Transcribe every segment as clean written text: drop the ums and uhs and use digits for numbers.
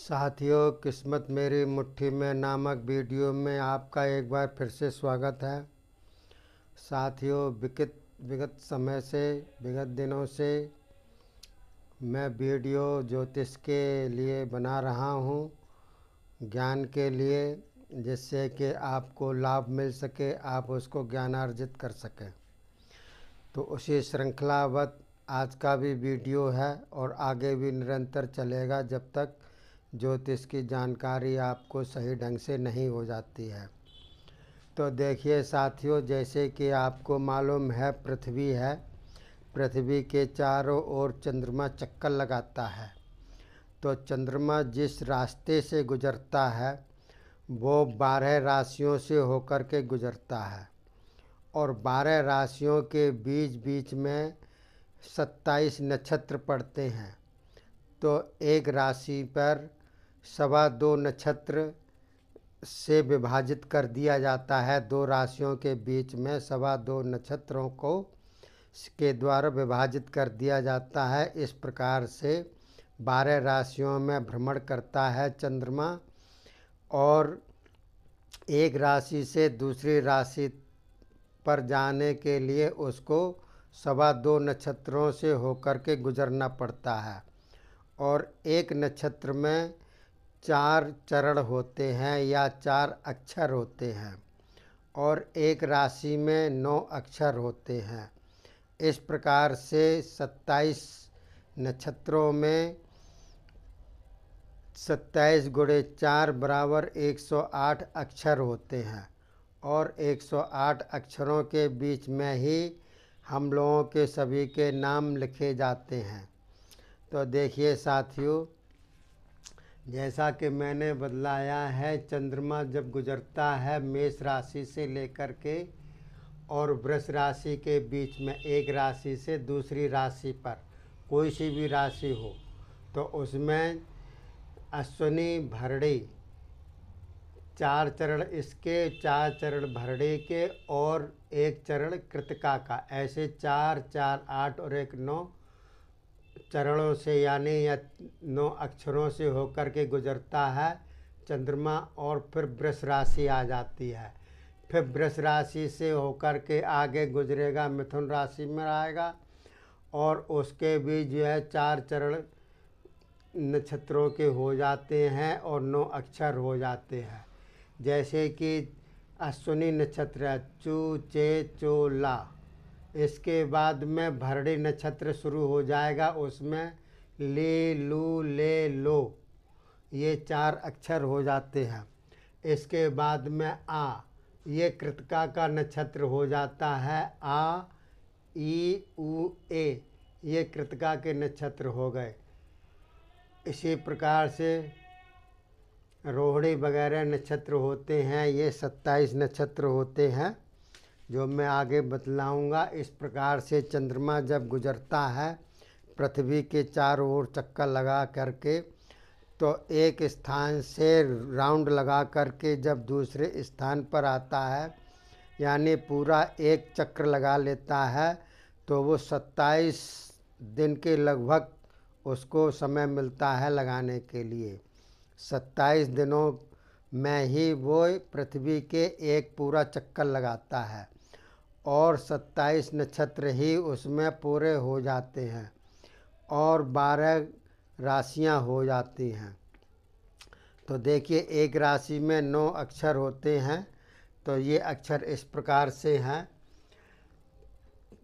साथियों, किस्मत मेरी मुट्ठी में नामक वीडियो में आपका एक बार फिर से स्वागत है। साथियों, विगत समय से विगत दिनों से मैं वीडियो ज्योतिष के लिए बना रहा हूँ, ज्ञान के लिए, जिससे कि आपको लाभ मिल सके, आप उसको ज्ञानार्जित कर सकें। तो उसी श्रृंखलावत आज का भी वीडियो है और आगे भी निरंतर चलेगा जब तक ज्योतिष की जानकारी आपको सही ढंग से नहीं हो जाती है। तो देखिए साथियों, जैसे कि आपको मालूम है पृथ्वी के चारों ओर चंद्रमा चक्कर लगाता है। तो चंद्रमा जिस रास्ते से गुजरता है वो 12 राशियों से होकर के गुजरता है और 12 राशियों के बीच बीच में 27 नक्षत्र पड़ते हैं। तो एक राशि पर 2.25 नक्षत्र से विभाजित कर दिया जाता है। दो राशियों के बीच में 2.25 नक्षत्रों को के द्वारा विभाजित कर दिया जाता है। इस प्रकार से 12 राशियों में भ्रमण करता है चंद्रमा और एक राशि से दूसरी राशि पर जाने के लिए उसको 2.25 नक्षत्रों से होकर के गुजरना पड़ता है। और एक नक्षत्र में 4 चरण होते हैं या 4 अक्षर होते हैं और एक राशि में 9 अक्षर होते हैं। इस प्रकार से 27 नक्षत्रों में 27 गुणे 4 बराबर 108 अक्षर होते हैं और 108 अक्षरों के बीच में ही हम लोगों के सभी के नाम लिखे जाते हैं। तो देखिए साथियों, जैसा कि मैंने बतलाया है, चंद्रमा जब गुजरता है मेष राशि से लेकर के और वृष राशि के बीच में एक राशि से दूसरी राशि पर कोई सी भी राशि हो तो उसमें अश्विनी भरणी 4 चरण इसके, 4 चरण भरणी के और 1 चरण कृतिका का, ऐसे 4, 4, 8 और 1, 9 चरणों से यानी या 9 अक्षरों से होकर के गुजरता है चंद्रमा। और फिर वृष राशि आ जाती है। फिर वृष राशि से होकर के आगे गुजरेगा, मिथुन राशि में आएगा और उसके भी जो है 4 चरण नक्षत्रों के हो जाते हैं और 9 अक्षर हो जाते हैं। जैसे कि अश्विनी नक्षत्र है चू चे चो ला, इसके बाद में भरणी नक्षत्र शुरू हो जाएगा, उसमें ले लू ले लो, ये 4 अक्षर हो जाते हैं। इसके बाद में आ, ये कृतिका का नक्षत्र हो जाता है, आ ई उ ए, ये कृतिका के नक्षत्र हो गए। इसी प्रकार से रोहिणी वगैरह नक्षत्र होते हैं, ये 27 नक्षत्र होते हैं जो मैं आगे बतलाऊंगा। इस प्रकार से चंद्रमा जब गुजरता है पृथ्वी के चारों ओर चक्कर लगा करके तो एक स्थान से राउंड लगा करके जब दूसरे स्थान पर आता है यानी पूरा एक चक्र लगा लेता है तो वो 27 दिन के लगभग उसको समय मिलता है लगाने के लिए। 27 दिनों में ही वो पृथ्वी के एक पूरा चक्कर लगाता है और 27 नक्षत्र ही उसमें पूरे हो जाते हैं और 12 राशियां हो जाती हैं। तो देखिए, एक राशि में 9 अक्षर होते हैं। तो ये अक्षर इस प्रकार से हैं।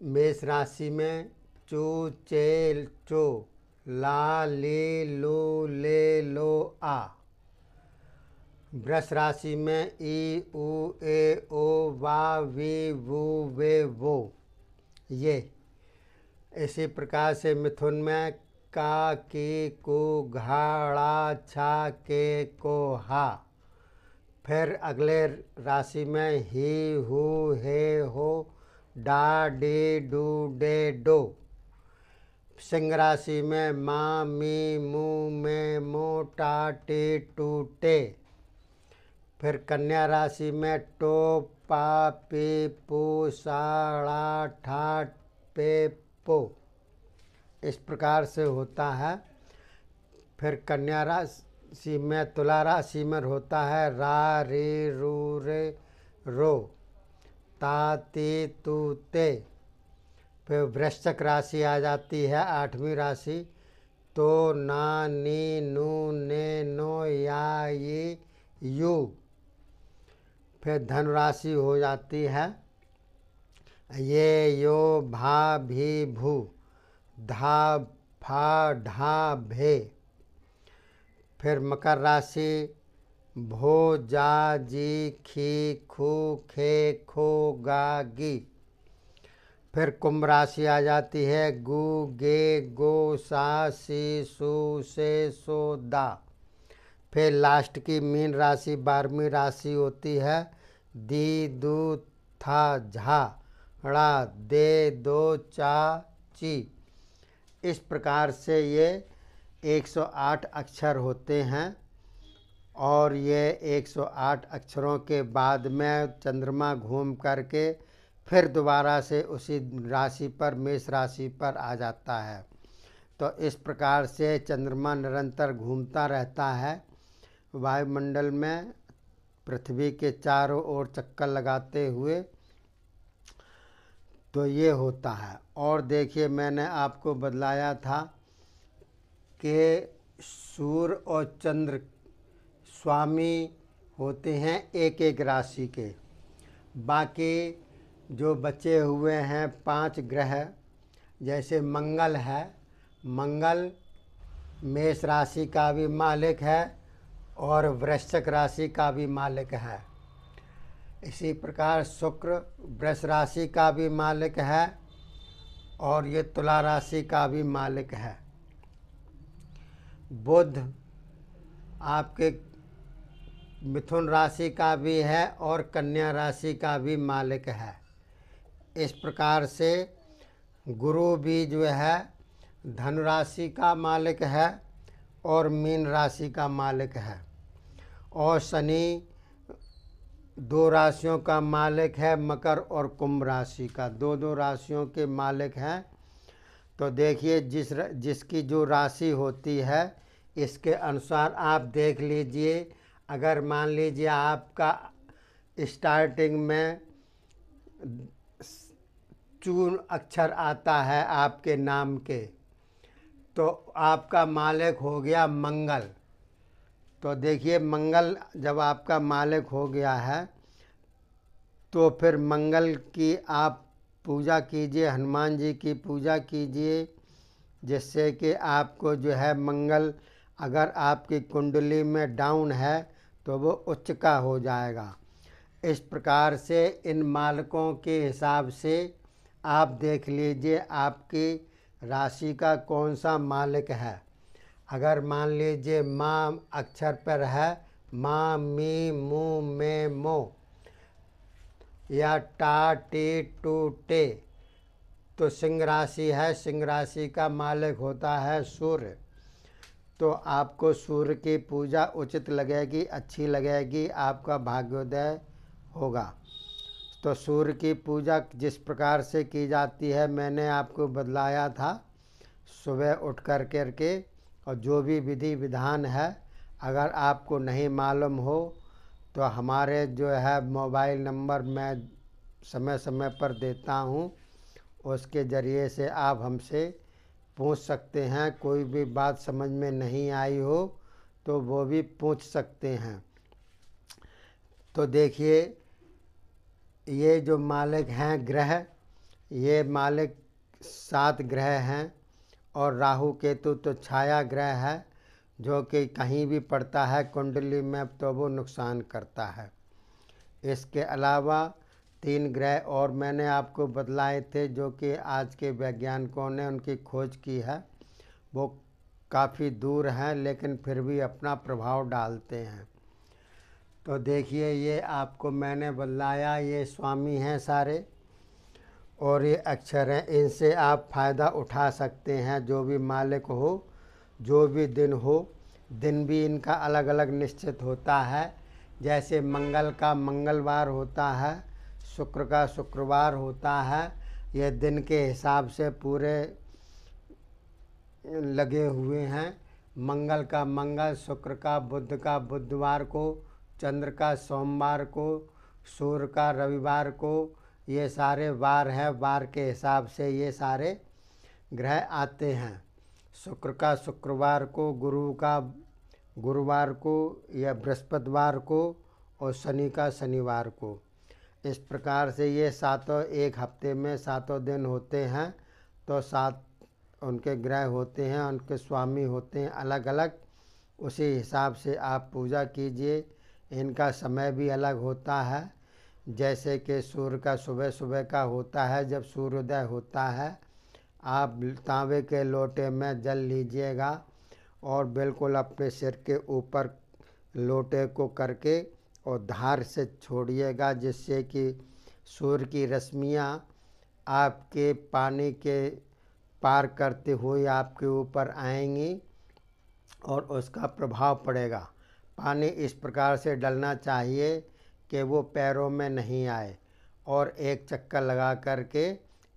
मेष राशि में चू चे चो ला ले लो ले लो आ। वृष राशि में ई उ ए ओ वा वी वू वे वो, ये। इसी प्रकार से मिथुन में का की को घाड़ा छा के को हा। फिर अगले राशि में ही हु हे हो डा डे डू डे डो। सिंह राशि में मा मी मू में मो टा टे टू टे। फिर कन्या राशि में टो पा पे पो सा ड़ा ठा पे पो, इस प्रकार से होता है। फिर कन्या राशि में, तुला राशि में होता है रा रे रू रे रो, ता ते तू ते। फिर वृश्चिक राशि आ जाती है 8वीं राशि, तो ना नी नू ने नो या ये यू। फिर धनु राशि हो जाती है ये यो भा भी भू, धा फा ढा भे। फिर मकर राशि भो जा जी खी खू खे खो गा गी। फिर कुंभ राशि आ जाती है गु गे गो सा सी सू से सो दा। फिर लास्ट की मीन राशि 12वीं राशि होती है दी दू था झा ड़ा दे दो चा ची। इस प्रकार से ये 108 अक्षर होते हैं और ये 108 अक्षरों के बाद में चंद्रमा घूम करके फिर दोबारा से उसी राशि पर, मेष राशि पर आ जाता है। तो इस प्रकार से चंद्रमा निरंतर घूमता रहता है वायुमंडल में, पृथ्वी के चारों ओर चक्कर लगाते हुए। तो ये होता है। और देखिए मैंने आपको बतलाया था कि सूर्य और चंद्र स्वामी होते हैं एक एक राशि के। बाकी जो बचे हुए हैं 5 ग्रह, जैसे मंगल है, मंगल मेष राशि का भी मालिक है और वृश्चिक राशि का भी मालिक है। इसी प्रकार शुक्र वृष राशि का भी मालिक है और ये तुला राशि का भी मालिक है। बुध आपके मिथुन राशि का भी है और कन्या राशि का भी मालिक है। इस प्रकार से गुरु भी जो है धनु राशि का मालिक है और मीन राशि का मालिक है। और शनि 2 राशियों का मालिक है, मकर और कुंभ राशि का 2-2 राशियों के मालिक हैं। तो देखिए जिसकी जो राशि होती है इसके अनुसार आप देख लीजिए। अगर मान लीजिए आपका स्टार्टिंग में चूर्ण अक्षर आता है आपके नाम के, तो आपका मालिक हो गया मंगल। तो देखिए मंगल जब आपका मालिक हो गया है तो फिर मंगल की आप पूजा कीजिए, हनुमान जी की पूजा कीजिए, जिससे कि आपको जो है मंगल अगर आपकी कुंडली में डाउन है तो वो उच्च का हो जाएगा। इस प्रकार से इन मालकों के हिसाब से आप देख लीजिए आपकी राशि का कौन सा मालिक है। अगर मान लीजिए माँ अक्षर पर है, माँ मी मू में मो या टा टी टू टे, तो सिंह राशि है, सिंह राशि का मालिक होता है सूर्य। तो आपको सूर्य की पूजा उचित लगेगी, अच्छी लगेगी, आपका भाग्योदय होगा। तो सूर्य की पूजा जिस प्रकार से की जाती है मैंने आपको बतलाया था। सुबह उठ कर के और जो भी विधि विधान है अगर आपको नहीं मालूम हो तो हमारे जो है मोबाइल नंबर मैं समय समय पर देता हूँ, उसके ज़रिए से आप हमसे पूछ सकते हैं। कोई भी बात समझ में नहीं आई हो तो वो भी पूछ सकते हैं। तो देखिए ये जो मालिक हैं ग्रह, ये मालिक 7 ग्रह हैं और राहु केतु तो छाया ग्रह है जो कि कहीं भी पड़ता है कुंडली में तो वो नुकसान करता है। इसके अलावा 3 ग्रह और मैंने आपको बतलाए थे जो कि आज के वैज्ञानिकों ने उनकी खोज की है। वो काफ़ी दूर हैं लेकिन फिर भी अपना प्रभाव डालते हैं। तो देखिए ये आपको मैंने बतलाया, ये स्वामी हैं सारे और ये अक्षर हैं, इनसे आप फ़ायदा उठा सकते हैं। जो भी मालिक हो, जो भी दिन हो, दिन भी इनका अलग अलग निश्चित होता है। जैसे मंगल का मंगलवार होता है, शुक्र का शुक्रवार होता है। ये दिन के हिसाब से पूरे लगे हुए हैं मंगल का मंगल, शुक्र का बुध का बुधवार को, चंद्र का सोमवार को, सूर्य का रविवार को। ये सारे वार हैं, वार के हिसाब से ये सारे ग्रह आते हैं। शुक्र का शुक्रवार को, गुरु का गुरुवार को या बृहस्पतिवार को, और शनि का शनिवार को। इस प्रकार से ये सातों एक हफ्ते में सातों दिन होते हैं। तो सात उनके ग्रह होते हैं, उनके स्वामी होते हैं अलग अलग। उसी हिसाब से आप पूजा कीजिए। इनका समय भी अलग होता है। जैसे कि सूर्य का सुबह सुबह का होता है, जब सूर्योदय होता है, आप तांबे के लोटे में जल लीजिएगा और बिल्कुल अपने सिर के ऊपर लोटे को करके और धार से छोड़िएगा, जिससे कि सूर्य की रश्मियाँ आपके पानी के पार करते हुए आपके ऊपर आएंगी और उसका प्रभाव पड़ेगा। पानी इस प्रकार से डलना चाहिए कि वो पैरों में नहीं आए, और एक चक्कर लगा करके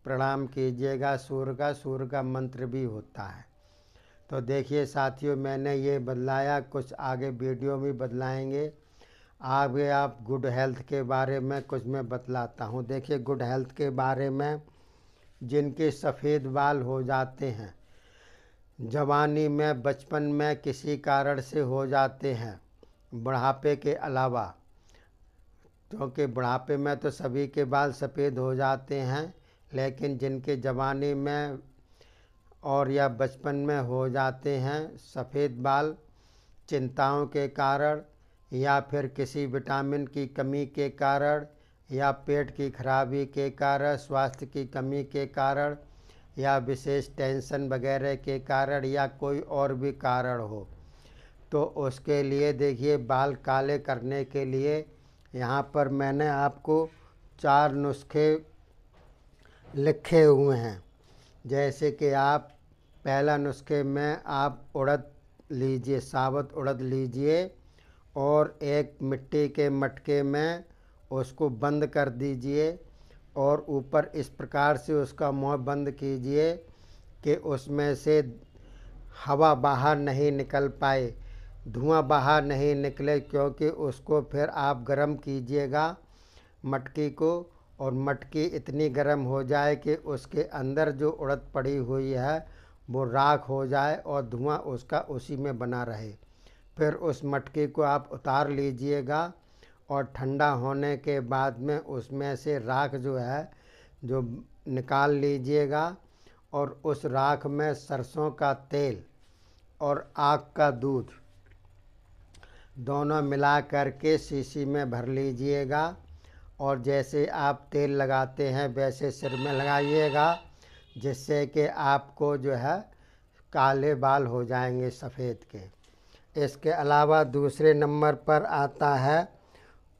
प्रणाम कीजिएगा सूर्य का। सूर्य का मंत्र भी होता है। तो देखिए साथियों, मैंने ये बदलाया, कुछ आगे वीडियो में बदलाएंगे। आगे आप गुड हेल्थ के बारे में कुछ मैं बतलाता हूँ। देखिए गुड हेल्थ के बारे में, जिनके सफ़ेद बाल हो जाते हैं जवानी में, बचपन में किसी कारण से हो जाते हैं, बुढ़ापे के अलावा, क्योंकि बुढ़ापे में तो सभी के बाल सफ़ेद हो जाते हैं, लेकिन जिनके जवानी में और या बचपन में हो जाते हैं सफ़ेद बाल, चिंताओं के कारण या फिर किसी विटामिन की कमी के कारण या पेट की खराबी के कारण, स्वास्थ्य की कमी के कारण या विशेष टेंशन वगैरह के कारण या कोई और भी कारण हो, तो उसके लिए देखिए बाल काले करने के लिए यहाँ पर मैंने आपको 4 नुस्खे लिखे हुए हैं। जैसे कि आप पहला नुस्खे में आप उड़द लीजिए, साबुत उड़द लीजिए और एक मिट्टी के मटके में उसको बंद कर दीजिए और ऊपर इस प्रकार से उसका मुंह बंद कीजिए कि उसमें से हवा बाहर नहीं निकल पाए, धुआं बाहर नहीं निकले, क्योंकि उसको फिर आप गर्म कीजिएगा मटकी को, और मटकी इतनी गर्म हो जाए कि उसके अंदर जो उड़द पड़ी हुई है वो राख हो जाए और धुआं उसका उसी में बना रहे। फिर उस मटकी को आप उतार लीजिएगा और ठंडा होने के बाद में उसमें से राख जो है जो निकाल लीजिएगा, और उस राख में सरसों का तेल और आक का दूध दोनों मिला करके शीशी में भर लीजिएगा, और जैसे आप तेल लगाते हैं वैसे सिर में लगाइएगा, जिससे कि आपको जो है काले बाल हो जाएंगे सफ़ेद के। इसके अलावा दूसरे नंबर पर आता है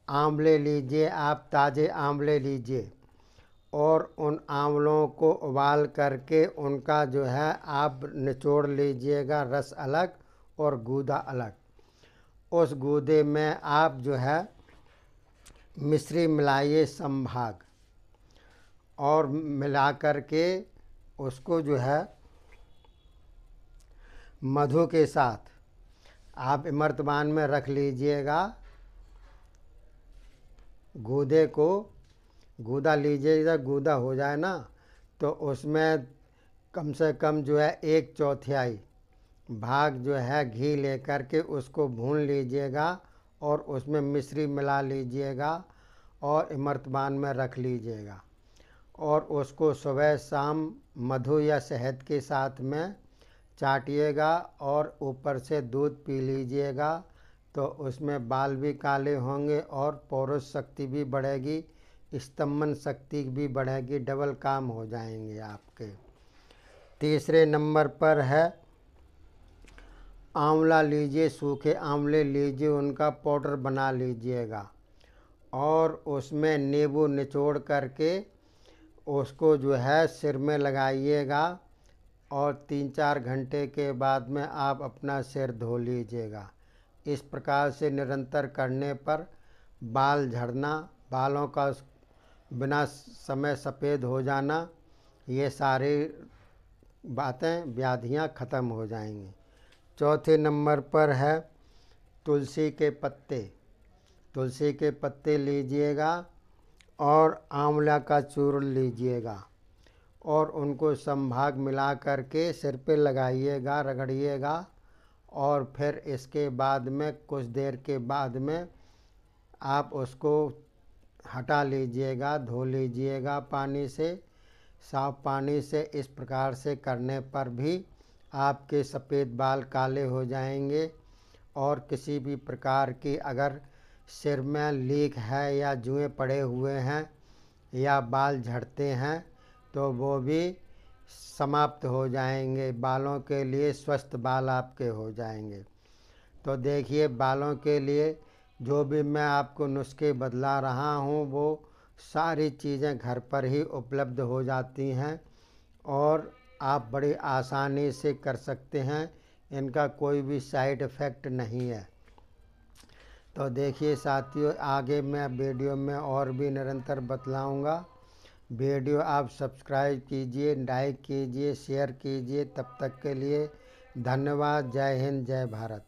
आंवले लीजिए। आप ताज़े आंवले लीजिए और उन आंवलों को उबाल करके उनका जो है आप निचोड़ लीजिएगा, रस अलग और गूदा अलग। उस गूदे में आप जो है मिश्री मिलाइए संभाग, और मिला करके उसको जो है मधु के साथ आप इमर्तबान में रख लीजिएगा। गूदे को गूदा लीजिएगा, गूदा हो जाए ना तो उसमें कम से कम जो है 1/4 भाग जो है घी लेकर के उसको भून लीजिएगा और उसमें मिश्री मिला लीजिएगा और इमर्तबान में रख लीजिएगा, और उसको सुबह शाम मधु या शहद के साथ में चाटिएगा और ऊपर से दूध पी लीजिएगा। तो उसमें बाल भी काले होंगे और पौरुष शक्ति भी बढ़ेगी, स्तंभन शक्ति भी बढ़ेगी, डबल काम हो जाएंगे आपके। तीसरे नंबर पर है आंवला लीजिए, सूखे आंवले लीजिए, उनका पाउडर बना लीजिएगा और उसमें नींबू निचोड़ करके उसको जो है सिर में लगाइएगा, और 3-4 घंटे के बाद में आप अपना सिर धो लीजिएगा। इस प्रकार से निरंतर करने पर बाल झड़ना, बालों का बिना समय सफ़ेद हो जाना, ये सारी बातें व्याधियाँ ख़त्म हो जाएंगी। चौथे नंबर पर है तुलसी के पत्ते। तुलसी के पत्ते लीजिएगा और आंवला का चूर्ण लीजिएगा और उनको संभाग मिला करके सिर पे लगाइएगा, रगड़िएगा और फिर इसके बाद में कुछ देर के बाद में आप उसको हटा लीजिएगा, धो लीजिएगा पानी से, साफ पानी से। इस प्रकार से करने पर भी आपके सफ़ेद बाल काले हो जाएंगे। और किसी भी प्रकार की अगर सिर में लीक है या जुएँ पड़े हुए हैं या बाल झड़ते हैं तो वो भी समाप्त हो जाएंगे। बालों के लिए स्वस्थ बाल आपके हो जाएंगे। तो देखिए, बालों के लिए जो भी मैं आपको नुस्खे बतला रहा हूँ वो सारी चीज़ें घर पर ही उपलब्ध हो जाती हैं और आप बड़ी आसानी से कर सकते हैं। इनका कोई भी साइड इफ़ेक्ट नहीं है। तो देखिए साथियों, आगे मैं वीडियो में और भी निरंतर बतलाऊँगा। वीडियो आप सब्सक्राइब कीजिए, लाइक कीजिए, शेयर कीजिए। तब तक के लिए धन्यवाद। जय हिंद, जय भारत।